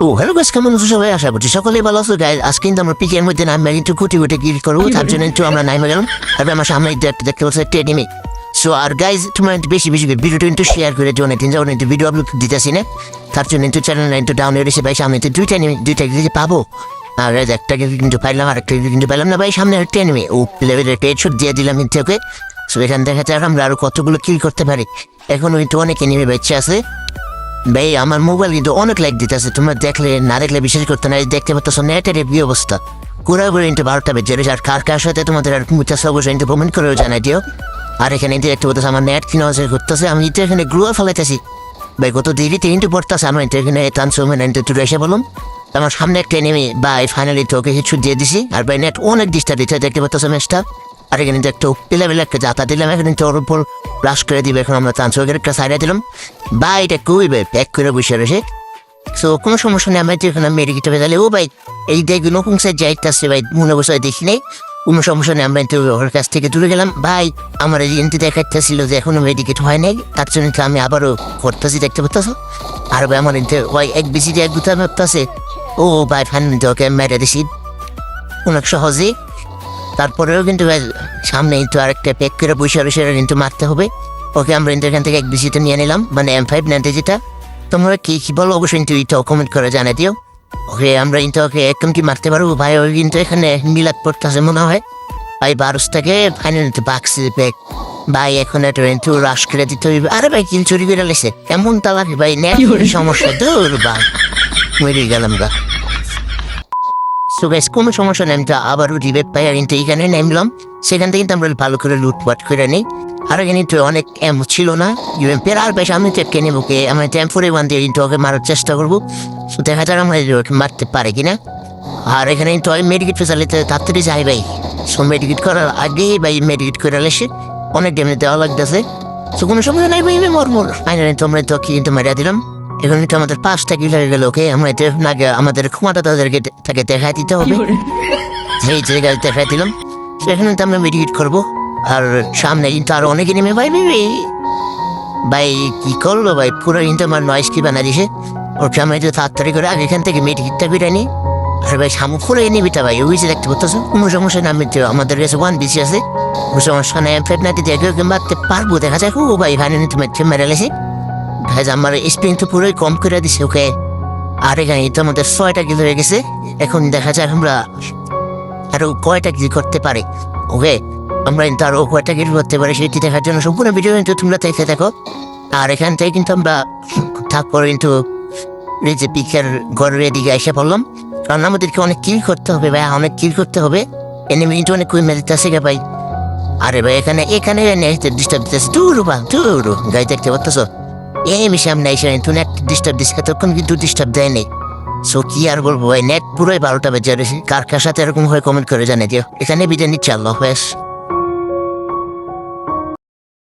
ও hello guys, কেমন আছো সবাই? আশা করছি সকলেই ভালো আছো গাইস। আজকে কিন্তু আমরা পিকের মধ্যে নামে একটু কুটি গিল করবো, তার জন্য একটু আমরা নামে গেলাম। তবে আমার সামনে দেখতে পাচ্ছি টেডিমি। সো আর গাইজ তোমরা বেশি ভিডিওটা কিন্তু শেয়ার করে দিও, অনেকদিন ভিডিও আপলোড দিতেছি না, তার জন্য একটু চ্যানেলটা একটু ডাউনলোড এসে ভাই সামনে দুইটা পাবো। আর একটা কিন্তু পাইলাম, আর একটা কিন্তু পাইলাম না ভাই। সামনে একটা এনিমি ও লেভেলের একটা হেডশট দিয়ে দিলাম কিন্তু ওকে। সো এখান দেখা যাক আমরা আরো কতগুলো কিল করতে পারি। এখন কিন্তু অনেক এনিমি বেঁচে আছে ভাই। আমার মোবাইল কিন্তু অনেক লাইক দিতেছে, তোমরা দেখলে না দেখলে বিশ্বাস করতে না। দেখতে পাচ্ছ নেটের কি অবস্থা, ঘুরাঘুরি কিন্তু 12টা বেজে রয়েছে। আর কার সাথে তোমাদের আর মুচাচ্ছে অবশ্যই কিন্তু কমেন্ট করেও জানাই দিও। আর এখানে দেখতে পাচ্ছ আমার নেট কিনা করতেছে, আমি তো এখানে গ্লুয়া ফেলাইতেছি ভাই। কত দেরিতে কিন্তু পড়তেছে, আমি তো এখানে ট্রান্সফরমেন্ট তুলে এসে বললাম। আমার সামনে একটা এনিমি ভাই, ফাইনালি তোকে কিছু দিয়ে দিছি। আর ভাই নেট অনেক ডিস্টার্ব দিচ্ছে, দেখতে পাচ্ছ ম্যাচটা। আর এখানে একটু পেলাবেলা একটা যাতা দিলাম, এখানে ওর উপর ব্রাশ করে দিবে। এখন আমরা ট্রান্সফার একটা সাইডে দিলাম ভাই, এটা খুবই ভাই প্যাক করে বসে রয়েছে। সো কোনো সমস্যা নেই, আমি এখানে মেডিকেটে বেজালে ও ভাই এই দেখবি নতুন সাইড যাইতেছে ভাই, মনে বসে দেখি নেই। কোনো সমস্যা নেই, আমরা ওর কাছ থেকে দূরে গেলাম ভাই। আমার এই এনটি দেখাচ্ছিল যে এখনো মেডিকেট হয় নাই, তার জন্য আমি আবারও করতেছি, দেখতে পাচ্ছ। আর ভাই আমার এনতে ওই এক বেশি এক দুটা মারতেছে। ও ভাই ফাইনালি ওকে মেরে দিছি অনেক সহজেই। তারপরেও কিন্তু সামনে কিন্তু আরেকটা প্যাক করে বসে সেটা কিন্তু মারতে হবে ওকে। আমরা কিন্তু এখান থেকে এক বিসিটা নিয়ে নিলাম, মানে M5 নাইনটি যেটা। তোমরা কি বলো অবশ্যই কিন্তু এটাও কমেন্ট করে জানাই দিও। ওকে আমরা কিন্তু ওকে একদম কি মারতে পারবো ভাই। ওই কিন্তু এখানে মিলাদ পড়তেছে মনে হয় ভাই। 12টাকে ফাইনাল বাক্সি প্যাক ভাই। এখন এটা কিন্তু রাশ করে দিতে হইবে। আরে ভাই কিল চুরি করে লেছে এমন তালাক ভাই, নেট সমস্যা দূর ভাই, মরে গেলাম গা। সো গাইস কোনো সমস্যা নেই, আমি আবারও রিভেট পাই। আর কিন্তু এইখানে নামলাম, সেখান থেকে কিন্তু আমরা ভালো করে লুটপাট করে নিই। আর এখানে তো অনেক এম ছিল না ইউএমপের। আর বেশ আমি টেপকে নেব ওকে, আমার M41 দিয়ে কিন্তু ওকে মারার চেষ্টা করবো। সো দেখা যাক আমরা ওকে মারতে পারে কিনা। আর এখানে কিন্তু আমি মেডিকেট ফেসালিতে তাড়াতাড়ি যাই ভাই। সো মেডিকেট করার আগেই ভাই মেডিকেট করে এসে অনেক ড্যামেজ দেওয়া লাগতেছে। সো কোনো সমস্যা নেই ভাই, মর ফাইনালি তোমরা তো কিন্তু মারিয়া দিলাম। এখন কিন্তু আমাদের 5টা কিল হয়ে গেল ওকে। আমরা আগে আমাদের ক্ষমতা তাদেরকে তাকে দেখাই দিতে হবে, এই জায়গায় দেখাই দিলাম। সেখানে তো আমরা মেডিকেট করবো। আর সামনে কিন্তু আরো অনেকে নেমে ভাই ভাই কি করলো ভাই, পুরো কিন্তু আমার নয়েস কি বানা দিছে। ওকে আমরা একটু তাড়াতাড়ি করে আগে এখান থেকে মেডিকেটটা করে নিই। আর ভাই সামু পুরো নিবিটা ভাই, ওই যে দেখতে পাচ্ছ কোনো সমস্যা না। আমি আমাদের কাছে 1 BC আছে, কোনো সমস্যা নেই। M5 নাইনটি দিয়ে মারতে পারবো, দেখা যাক। ও ভাই ফাইনালি তুমি মেরে লেছি ভাই। আমার স্পিন তো পুরোই কম করে দিছে ওকে। আর এখানে তো আমাদের 6টা কিল হয়ে গেছে। এখন দেখা যাক আমরা আরো কয়টা কিল করতে পারি ওকে। আমরা কিন্তু আরো কয়টা কিল করতে পারি সেটি দেখার জন্য সম্পূর্ণ ভিডিও কিন্তু তোমরা দেখতে থাকো। আর এখান থেকে কিন্তু আমরা তারপরে কিন্তু এই যে পিকের ঘরের এদিকে এসে পড়লাম, কারণ আমাদেরকে অনেক কিল করতে হবে ভাই, অনেক কিল করতে হবে। এনিমি কিন্তু অনেক কুই মেরিতেছে গে ভাই। আরে ভাই এখানে ডিস্টার্ব দিতেছে, দূর গাই দেখতে পাচ্ছ এনিমি সামনে এসে তুই নেট ডিস্টার্ব দিচ্ছে, তখন কিন্তু ডিস্টার্ব দেয়নি। সো কি আর বলবো ভাই, নেট পুরোই 12টা বেজে রয়েছে। কার সাথে এরকম হয় কমেন্ট করে জানিয়ে দিও। এখানে বিদায় নিচ্ছি, আল্লাহ হাফেজ।